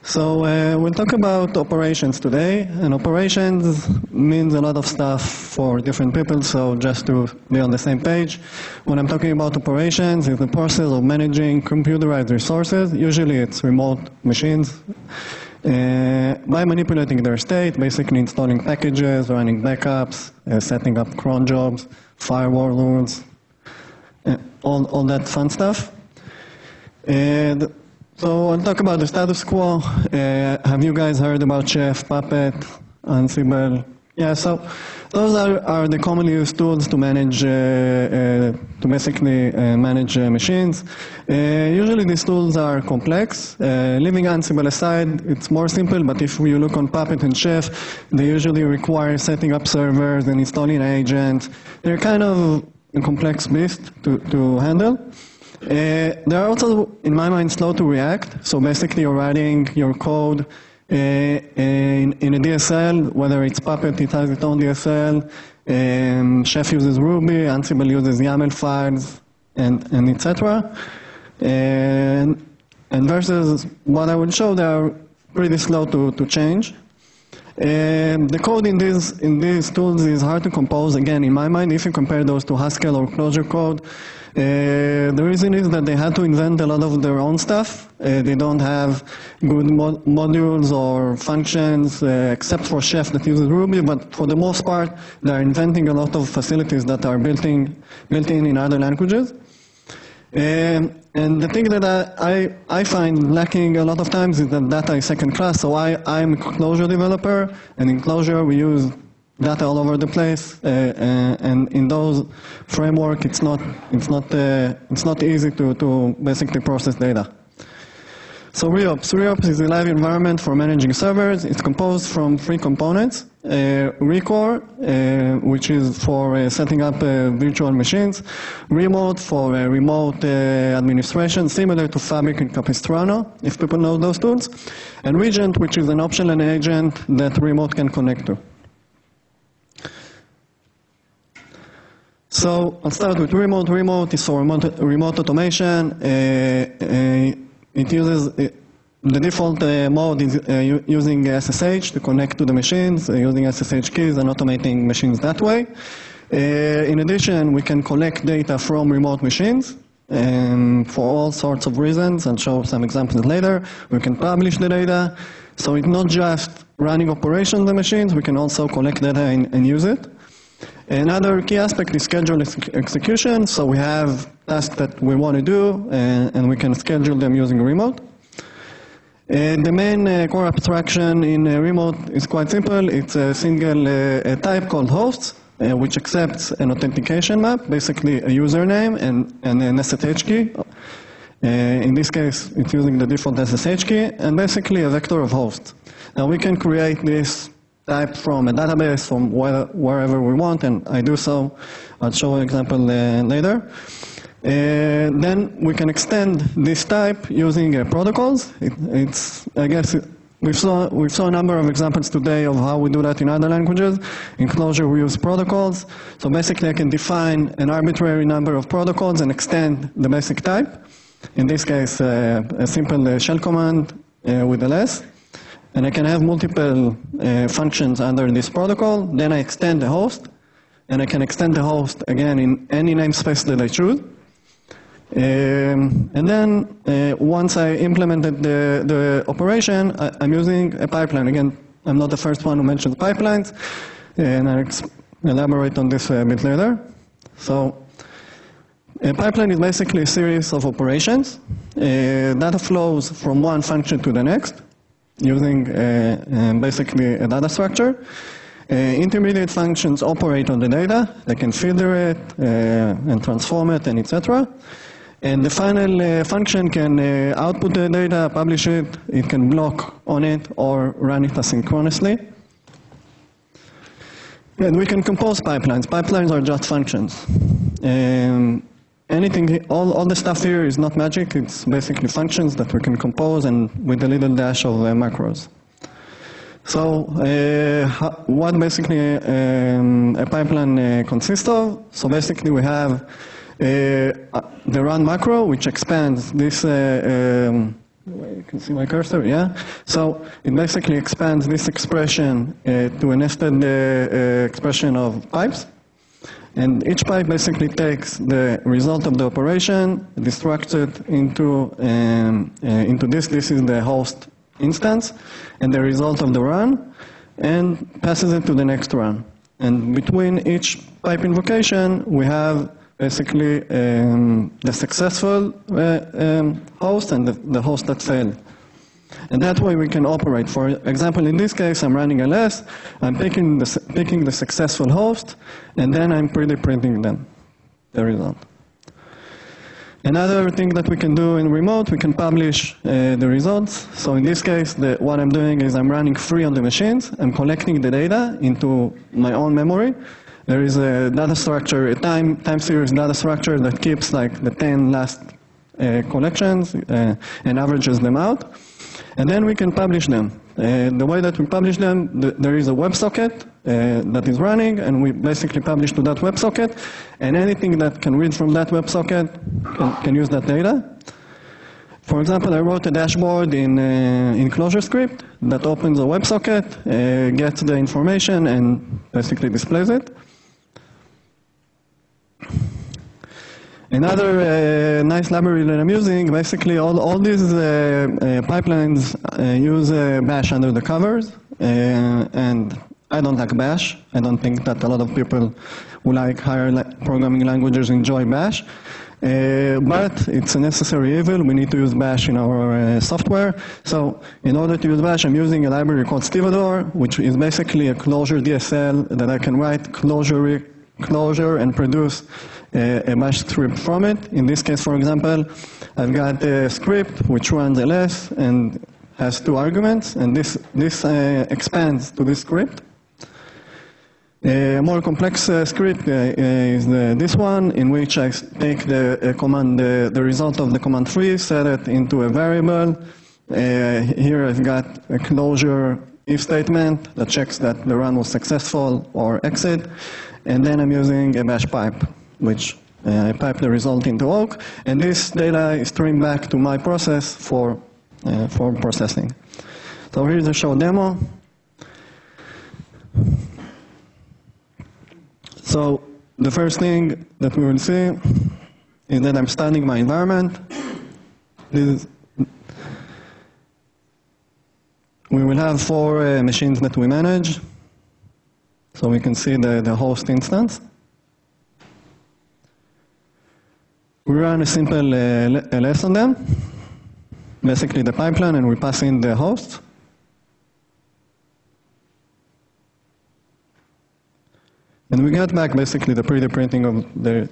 So we'll talk about operations today, and operations means a lot of stuff for different people, so just to be on the same page. When I'm talking about operations, it's the process of managing computerized resources, usually it's remote machines, by manipulating their state, basically installing packages, running backups, setting up cron jobs, firewall rules, all that fun stuff. And so I'll talk about the status quo. Have you guys heard about Chef, Puppet, Ansible? Yeah, so those are the commonly used tools to manage, manage machines. Usually these tools are complex. Leaving Ansible aside, it's more simple, but if you look on Puppet and Chef, they usually require setting up servers and installing agents. They're kind of a complex beast to handle. They're also, in my mind, slow to react. So basically, you're writing your code in a DSL, whether it's Puppet, it has its own DSL. Chef uses Ruby, Ansible uses YAML files, and etc. And versus what I will show, they are pretty slow to change. The code in these tools is hard to compose. Again, in my mind, if you compare those to Haskell or Clojure code, the reason is that they had to invent a lot of their own stuff. They don't have good modules or functions, except for Chef that uses Ruby, but for the most part, they're inventing a lot of facilities that are built in other languages. And the thing that I find lacking a lot of times is that data is second class. So I'm a Clojure developer, and in Clojure we use data all over the place, and in those framework it's not easy to basically process data. So REPL is a live environment for managing servers. It's composed from 3 components. Recore, which is for setting up virtual machines. Remote for remote administration, similar to Fabric and Capistrano, if people know those tools. And Regent, which is an optional agent that remote can connect to. So I'll start with remote. Remote is for remote automation. It uses, the default mode is using SSH to connect to the machines, using SSH keys and automating machines that way. In addition, we can collect data from remote machines for all sorts of reasons. I'll show some examples later. We can publish the data. So it's not just running operations on the machines, we can also collect data and use it. Another key aspect is schedule execution. So we have tasks that we want to do, and we can schedule them using remote. The main core abstraction in remote is quite simple. It's a single type called hosts, which accepts an authentication map, basically a username and an SSH key. In this case, it's using the default SSH key, and basically a vector of hosts. Now we can create this type from a database, from wherever we want, and I do so. I'll show an example later. Then we can extend this type using protocols. I guess we saw a number of examples today of how we do that in other languages. In Clojure, we use protocols. So basically, I can define an arbitrary number of protocols and extend the basic type. In this case, a simple shell command with ls. And I can have multiple functions under this protocol. Then I extend the host, and I can extend the host again in any namespace that I choose. And then once I implemented the operation, I'm using a pipeline. Again, I'm not the first one who mentioned pipelines, and I'll elaborate on this a bit later. So a pipeline is basically a series of operations. Data flows from one function to the next, using basically a data structure. Intermediate functions operate on the data. They can filter it and transform it, and etc. And the final function can output the data, publish it. It can block on it or run it asynchronously. And we can compose pipelines. Pipelines are just functions. All the stuff here is not magic. It's basically functions that we can compose and with a little dash of macros. So what basically a pipeline consists of? So basically we have the run macro, which expands this You can see my cursor, yeah? So it basically expands this expression to a nested expression of pipes. And each pipe basically takes the result of the operation, destructs it into this. This is the host instance, and the result of the run, and passes it to the next run. And between each pipe invocation, we have basically the successful host and the host that failed. And that way we can operate. For example, in this case, I'm running ls, I'm picking the successful host, and then I'm printing them, the result. Another thing that we can do in remote, we can publish the results. So in this case, what I'm doing is I'm running free on the machines. I'm collecting the data into my own memory. There is a data structure, a time series data structure that keeps like the 10 last collections and averages them out. And then we can publish them. The way that we publish them, there is a WebSocket that is running, and we basically publish to that WebSocket, and anything that can read from that WebSocket can use that data. For example, I wrote a dashboard in Clojure script that opens a WebSocket, gets the information, and basically displays it. Another nice library that I'm using, basically all these pipelines use bash under the covers, and I don't like bash. I don't think that a lot of people who like higher programming languages enjoy bash, but it's a necessary evil. We need to use bash in our software. So in order to use bash, I'm using a library called Stevedore, which is basically a Clojure DSL that I can write Clojure and produce a bash script from it. In this case, for example, I've got a script which runs ls and has 2 arguments, and this expands to this script. A more complex script is this one, in which I take the result of the command tree, set it into a variable. Here I've got a Clojure if statement that checks that the run was successful or exit, and then I'm using a bash pipe, which I pipe the result into awk, and this data is streamed back to my process for processing. So here's a show demo. So the first thing that we will see is that I'm studying my environment. We will have 4 machines that we manage. So we can see the host instance. We run a simple ls on them, basically the pipeline, and we pass in the host. And we get back basically the printing of they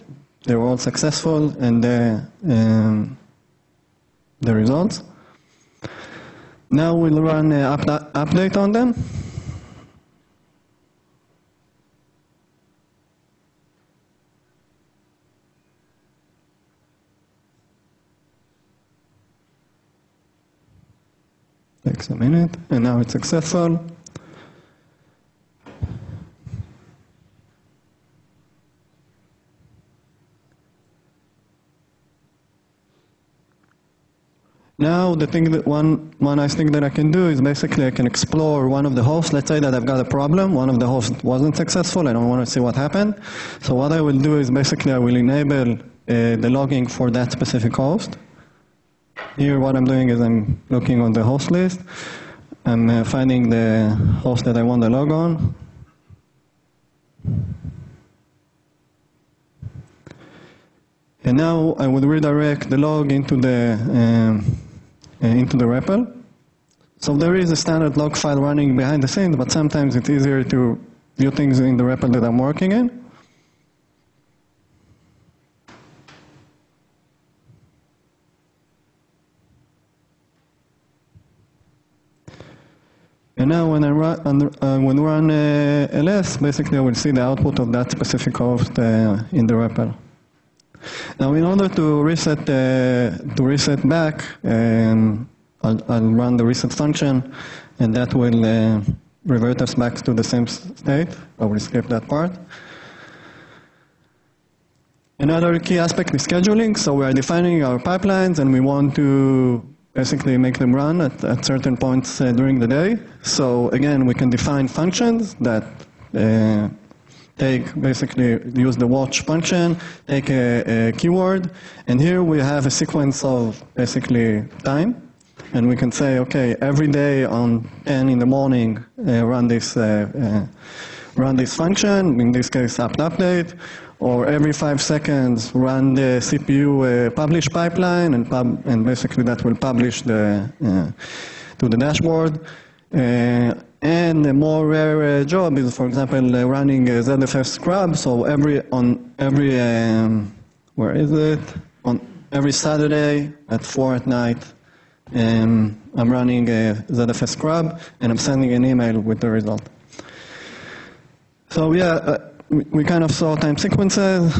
were all successful and the results. Now we'll run an update on them. Takes a minute, and now it's successful. Now, the thing that one nice thing that I can do is basically I can explore one of the hosts. Let's say that I've got a problem. One of the hosts wasn't successful. I don't want to see what happened. So what I will do is basically I will enable the logging for that specific host. Here what I'm doing is I'm looking on the host list. I'm finding the host that I want to log on. And now I would redirect the log into the REPL. So there is a standard log file running behind the scenes, but sometimes it's easier to view things in the REPL that I'm working in. And now when I run ls, basically I will see the output of that specific host in the REPL. Now, in order to reset back, I'll run the reset function, and that will revert us back to the same state. I will skip that part. Another key aspect is scheduling. So we are defining our pipelines, and we want to basically make them run at certain points during the day. So again, we can define functions that basically use the watch function, take a keyword, and here we have a sequence of basically time. And we can say, okay, every day on 10 in the morning, run this function, in this case, update, or every 5 seconds, run the CPU publish pipeline, and basically that will publish to the dashboard. And a more rare job is, for example, running a ZFS scrub. So on every Saturday at 4 at night, I'm running a ZFS scrub, and I'm sending an email with the result. So yeah, we kind of saw time sequences.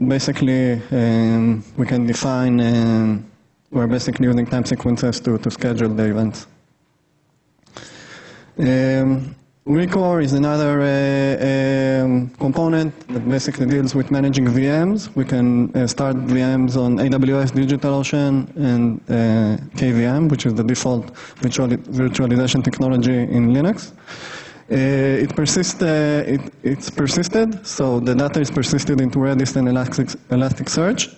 Basically, we can define, we're basically using time sequences to schedule the events. REPL is another component that basically deals with managing VMs. We can start VMs on AWS, DigitalOcean, and KVM, which is the default virtualization technology in Linux. It's persisted, so the data is persisted into Redis and Elasticsearch.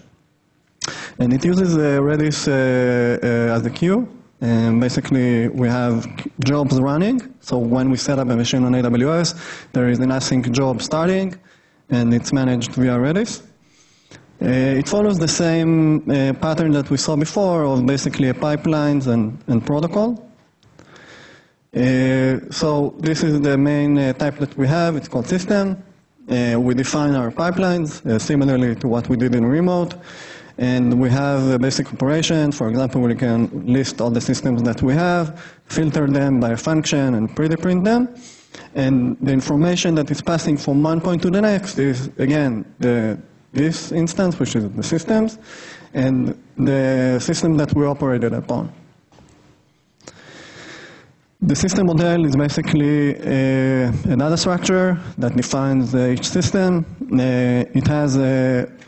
And it uses Redis as a queue. And basically, we have jobs running. So when we set up a machine on AWS, there is an async job starting, and it's managed via Redis. It follows the same pattern that we saw before of basically a pipelines and protocol. So this is the main type that we have. It's called system. We define our pipelines similarly to what we did in remote. And we have a basic operation. For example, we can list all the systems that we have, filter them by a function, and pre-print them. And the information that is passing from one point to the next is, again, this instance, which is the systems, and the system that we operated upon. The system model is basically a data structure that defines each system. It has,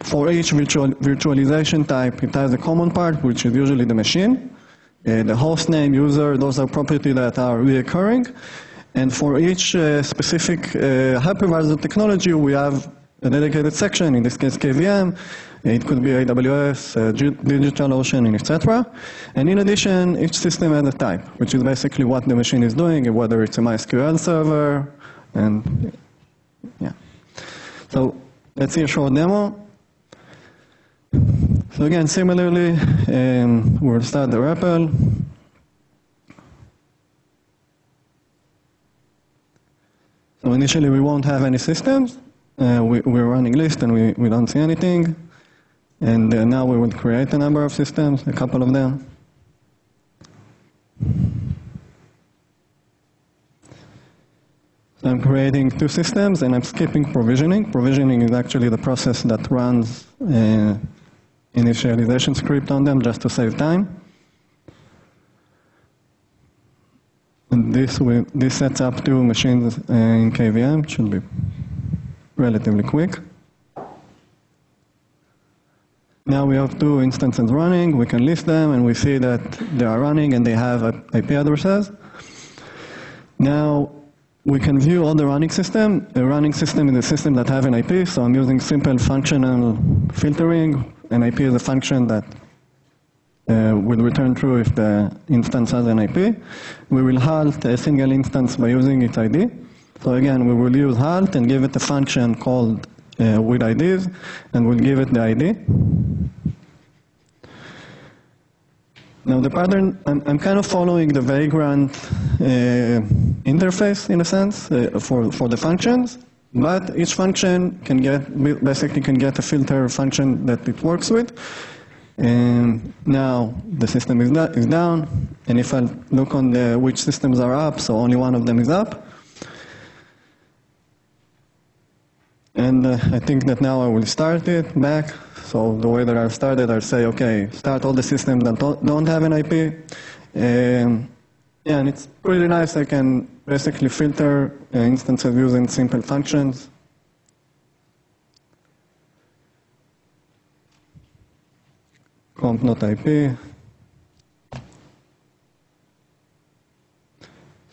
for each virtualization type, it has a common part, which is usually the machine. The host name, user, those are properties that are reoccurring. And for each specific hypervisor technology, we have a dedicated section, in this case KVM. It could be AWS, DigitalOcean, etc. And in addition, each system has a type, which is basically what the machine is doing, whether it's a MySQL server, and yeah. So let's see a short demo. So again, similarly, we'll start the REPL. So initially, we won't have any systems. We're running list, and we don't see anything. And now we will create a number of systems, a couple of them. So I'm creating 2 systems, and I'm skipping provisioning. Provisioning is actually the process that runs initialization script on them just to save time. And this sets up 2 machines in KVM. It should be relatively quick. Now we have 2 instances running. We can list them, and we see that they are running, and they have IP addresses. Now we can view all the running system. A running system is a system that have an IP, so I'm using simple functional filtering. An IP is a function that will return true if the instance has an IP. We will halt a single instance by using its ID. So again, we will use halt and give it a function called with IDs, and we'll give it the ID. Now the pattern, I'm kind of following the Vagrant interface in a sense for the functions, but each function basically can get a filter function that it works with. And now the system is down, and if I look on which systems are up, so only one of them is up. And I think that now I will start it back. So the way that I've started, I'll say, okay, start all the systems that don't have an IP. And it's pretty nice. I can basically filter instances using simple functions. Comp not IP.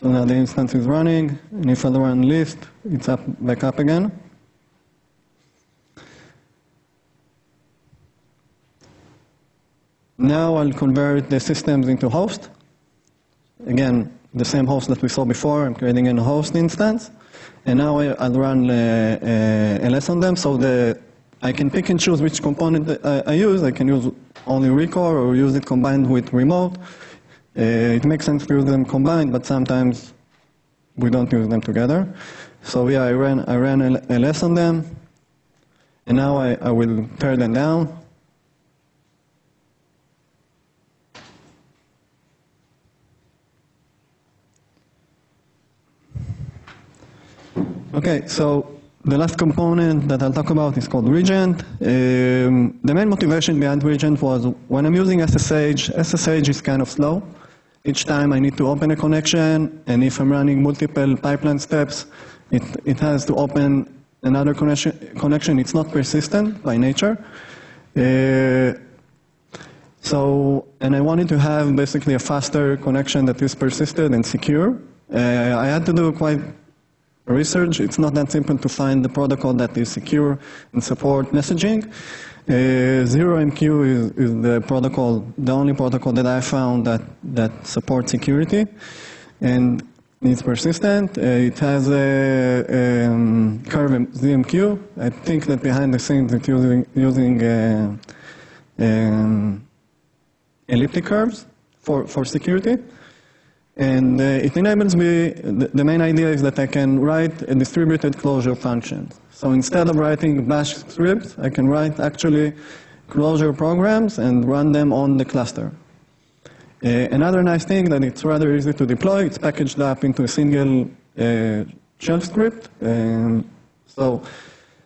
So now the instance is running, and if I run list, it's back up again. Now I'll convert the systems into host. Again, the same host that we saw before. I'm creating a host instance. And now I'll run ls on them so I can pick and choose which component I use. I can use only recore or use it combined with remote. It makes sense to use them combined, but sometimes we don't use them together. So yeah, I ran ls on them. And now I will tear them down. Okay, so the last component that I'll talk about is called regent. The main motivation behind regent was when I'm using SSH is kind of slow. Each time I need to open a connection, and if I'm running multiple pipeline steps, it has to open another connection. It's not persistent by nature. And I wanted to have basically a faster connection that is persistent and secure. I had to do quite research. It's not that simple to find the protocol that is secure and support messaging. 0MQ is the protocol, the only protocol that I found that supports security, and it's persistent. It has a curve ZMQ. I think that behind the scenes it's using elliptic curves for security. And it enables me, the main idea is that I can write a distributed Clojure function. So instead of writing bash scripts, I can write actually Clojure programs and run them on the cluster. Another nice thing that it's rather easy to deploy, it's packaged up into a single shell script. So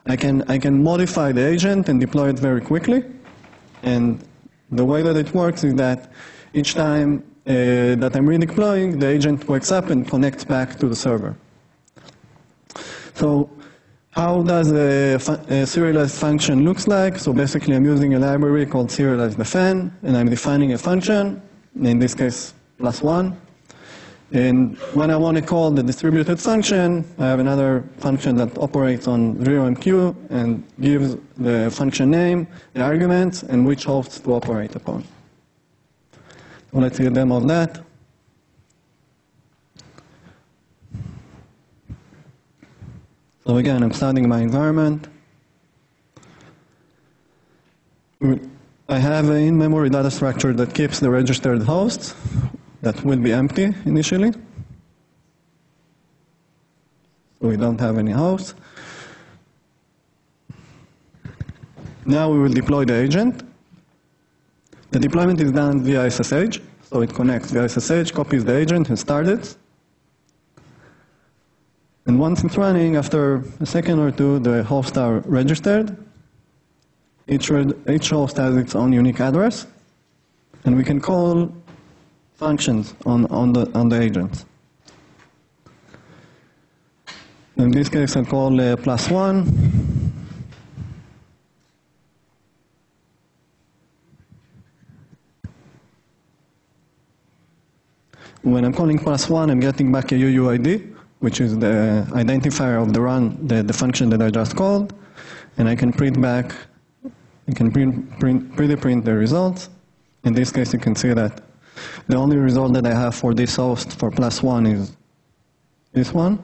I can modify the agent and deploy it very quickly. And the way that it works is that each time that I'm redeploying, the agent wakes up and connects back to the server. So how does a serialized function looks like? So basically I'm using a library called serializeDefn, and I'm defining a function, in this case +1. And when I want to call the distributed function, I have another function that operates on 0MQ and gives the function name, the arguments, and which hosts to operate upon. So let's see a demo of that. So again, I'm starting my environment. I have an in-memory data structure that keeps the registered hosts that will be empty initially. So we don't have any hosts. Now we will deploy the agent. The deployment is done via SSH, so it connects via SSH, copies the agent, and starts it. And once it's running, after a second or two, the hosts are registered. Each host has its own unique address, and we can call functions on the agents. In this case, I'll call +1. When I'm calling +1, I'm getting back a UUID, which is the identifier of the function that I just called, and I can print back. I can pre-print the results. In this case, you can see that the only result that I have for this host for +1 is this one.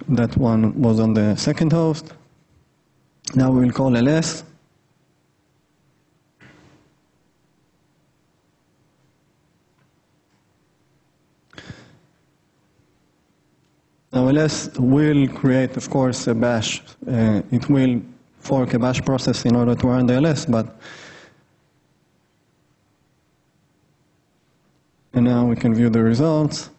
That one was on the second host. Now we will call ls. Now ls will create, of course, a bash. It will fork a bash process in order to run the ls, and now we can view the results.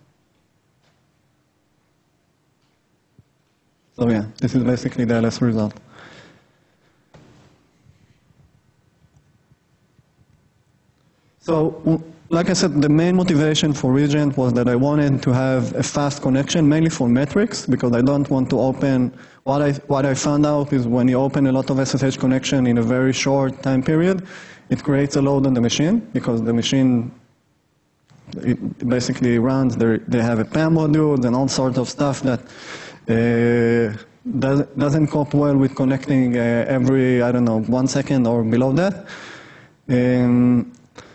So yeah, this is basically the ls result. So, like I said, the main motivation for Regent was that I wanted to have a fast connection, mainly for metrics, because I don't want to open, what I found out is when you open a lot of SSH connection in a very short time period, it creates a load on the machine, because the machine it basically runs. They have a PAM module and all sorts of stuff that doesn't cope well with connecting every, I don't know, 1 second or below that.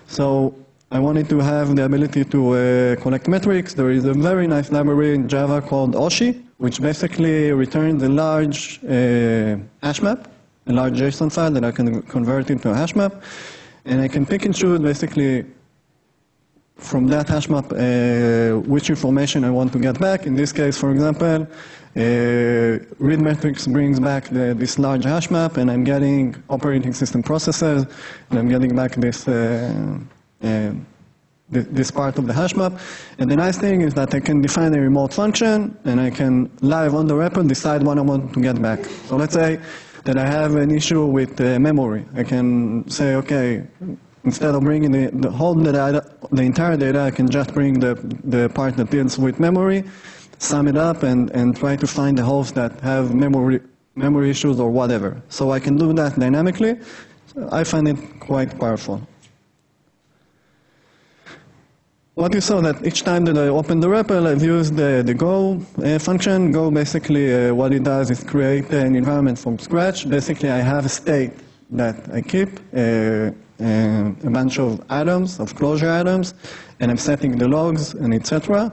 So I wanted to have the ability to collect metrics. There is a very nice library in Java called Oshi, which basically returns a large hash map, a large JSON file that I can convert into a hash map. And I can pick and choose basically from that hash map which information I want to get back. In this case, for example, read metrics brings back this large hash map, and I'm getting operating system processors, and I'm getting back this this part of the hash map. And the nice thing is that I can define a remote function, and I can live on the REPL decide what I want to get back. So let's say that I have an issue with memory. I can say, okay, instead of bringing the whole data, the entire data, I can just bring the part that deals with memory, sum it up, and try to find the hosts that have memory issues or whatever. So I can do that dynamically. I find it quite powerful. What you saw that each time that I open the REPL, I've used the Go function. Go basically, what it does is create an environment from scratch. Basically, I have a state that I keep, a bunch of items, of Clojure items, and I'm setting the logs and etc.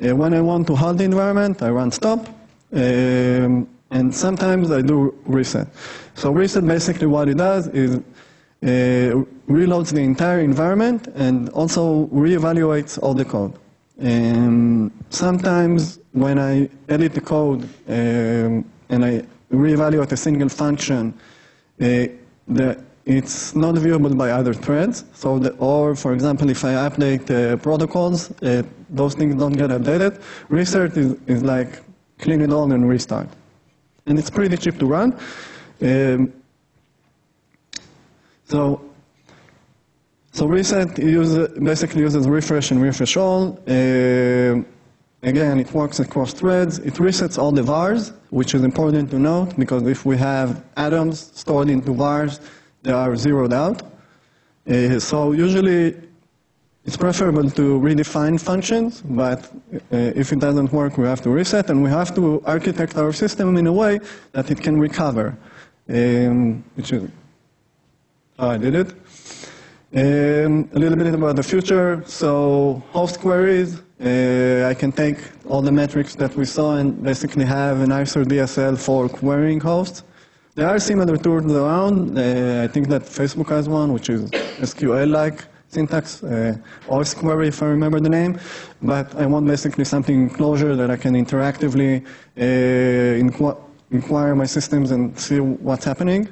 When I want to halt the environment, I run stop, and sometimes I do reset. So reset, basically what it does is reloads the entire environment and also reevaluates all the code. Sometimes when I edit the code and I reevaluate a single function, it's not viewable by other threads. So or for example, if I update protocols, those things don't get updated. Reset is like clean it all and restart. And it's pretty cheap to run. So reset basically uses refresh and refresh all. Again, it works across threads. It resets all the vars, which is important to note, because if we have atoms stored into vars, they are zeroed out. So usually, it's preferable to redefine functions, but if it doesn't work, we have to reset, and we have to architect our system in a way that it can recover, which is how I did it. A little bit about the future. So host queries, I can take all the metrics that we saw and basically have a nicer DSL for querying hosts. There are similar tools around. I think that Facebook has one, which is SQL-like syntax, OS query, if I remember the name. But I want basically something in Clojure that I can interactively inquire my systems and see what's happening.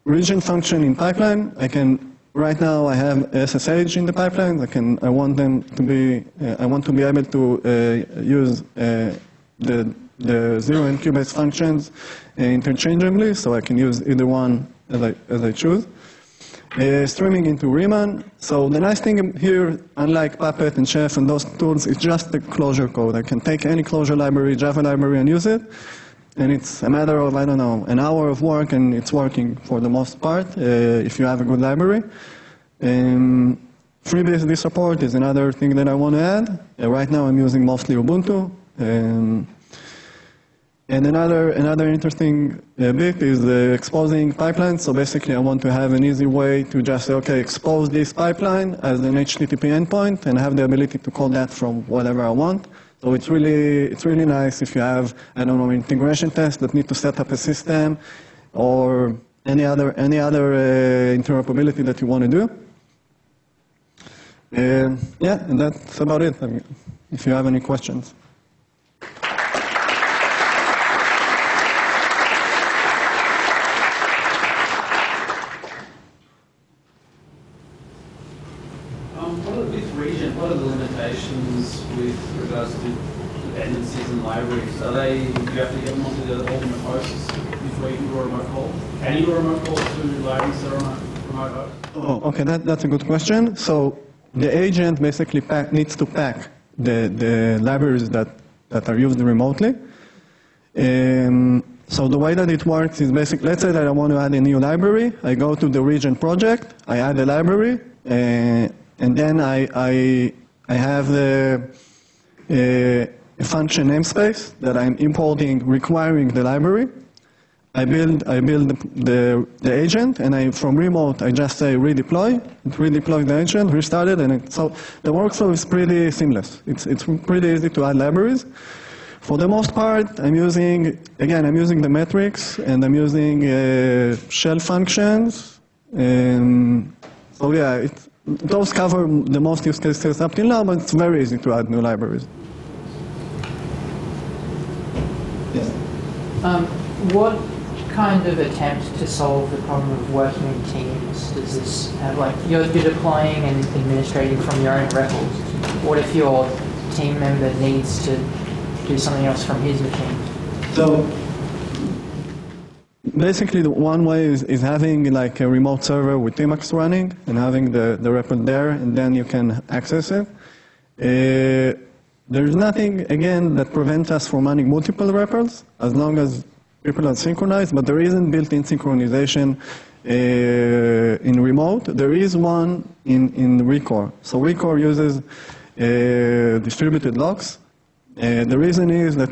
Region function in pipeline. Right now I have SSH in the pipeline. I want to be able to use the zero and Cubase functions interchangeably, so I can use either one as I choose. Streaming into Riemann. So the nice thing here, unlike Puppet and Chef and those tools, it's just the Clojure code. I can take any Clojure library, Java library, and use it. And it's a matter of, I don't know, an hour of work, and it's working for the most part, if you have a good library. FreeBSD support is another thing that I want to add. Right now I'm using mostly Ubuntu. And another interesting bit is exposing pipelines. So basically I want to have an easy way to just say, okay, expose this pipeline as an HTTP endpoint and have the ability to call that from whatever I want. So it's really nice if you have, I don't know, integration tests that need to set up a system or any other interoperability that you want to do. Yeah, and that's about it. I mean, if you have any questions. What are the limitations with regards to dependencies and libraries? Are they, do you have to get them onto the ultimate hosts before you can do a remote call? Can you do a remote call to libraries that are on a remote host? Oh, okay, that's a good question. So the agent basically needs to pack the libraries that are used remotely. So the way that it works is basically, let's say that I want to add a new library. I go to the region project, I add a library, and then I have a function namespace that I'm importing requiring the library. I build the agent, and from remote I just say redeploy. It redeploys the agent, restart it, and so the workflow is pretty seamless. It's pretty easy to add libraries. For the most part, I'm using the metrics, and I'm using shell functions. So yeah, those cover the most use cases up till now, but it's very easy to add new libraries. Yes. What kind of attempt to solve the problem of working in teams does this have? Like, you're deploying and administrating from your own REPLs. What if your team member needs to do something else from his machine? So basically, one way is having like a remote server with Tmax running and having the REPL there, and then you can access it. There's nothing, again, that prevents us from running multiple REPLs as long as people are synchronized, but there isn't built-in synchronization in remote. There is one in Recore. So Recore uses distributed locks. The reason is that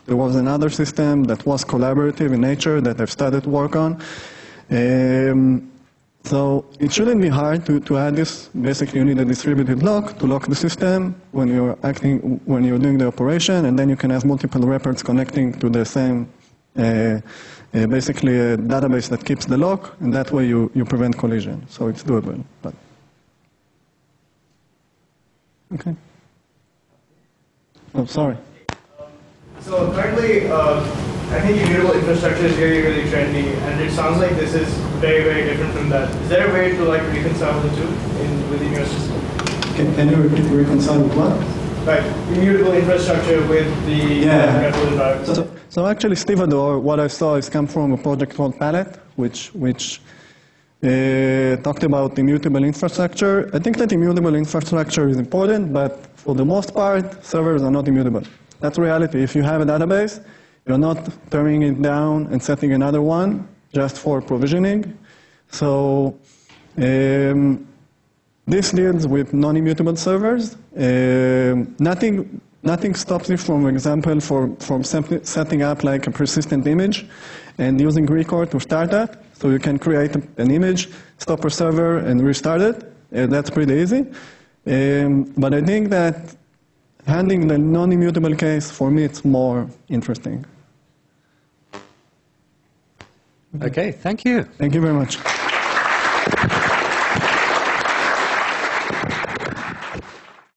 there was another system that was collaborative in nature that I've started to work on. So it shouldn't be hard to add this. Basically, you need a distributed lock to lock the system when you're doing the operation, and then you can have multiple REPLs connecting to the same, basically a database that keeps the lock, and that way you prevent collision. So it's doable. But okay. Oh, sorry. So currently, I think immutable infrastructure is really, really trendy, and it sounds like this is very, very different from that. Is there a way to like reconcile the two within your system? Can you repeat reconcile with what? Like immutable infrastructure with the REPL environment. So actually, Stevedore, what I saw is come from a project called Palette, which talked about immutable infrastructure. I think that immutable infrastructure is important, but for the most part, servers are not immutable. That's reality. If you have a database, you're not turning it down and setting another one just for provisioning. So this deals with non-immutable servers. Nothing stops you, for example, from setting up like a persistent image and using Recore to start that. So you can create an image, stop a server, and restart it. That's pretty easy. But I think that handling the non-immutable case, for me, it's more interesting. Okay, thank you. Thank you very much.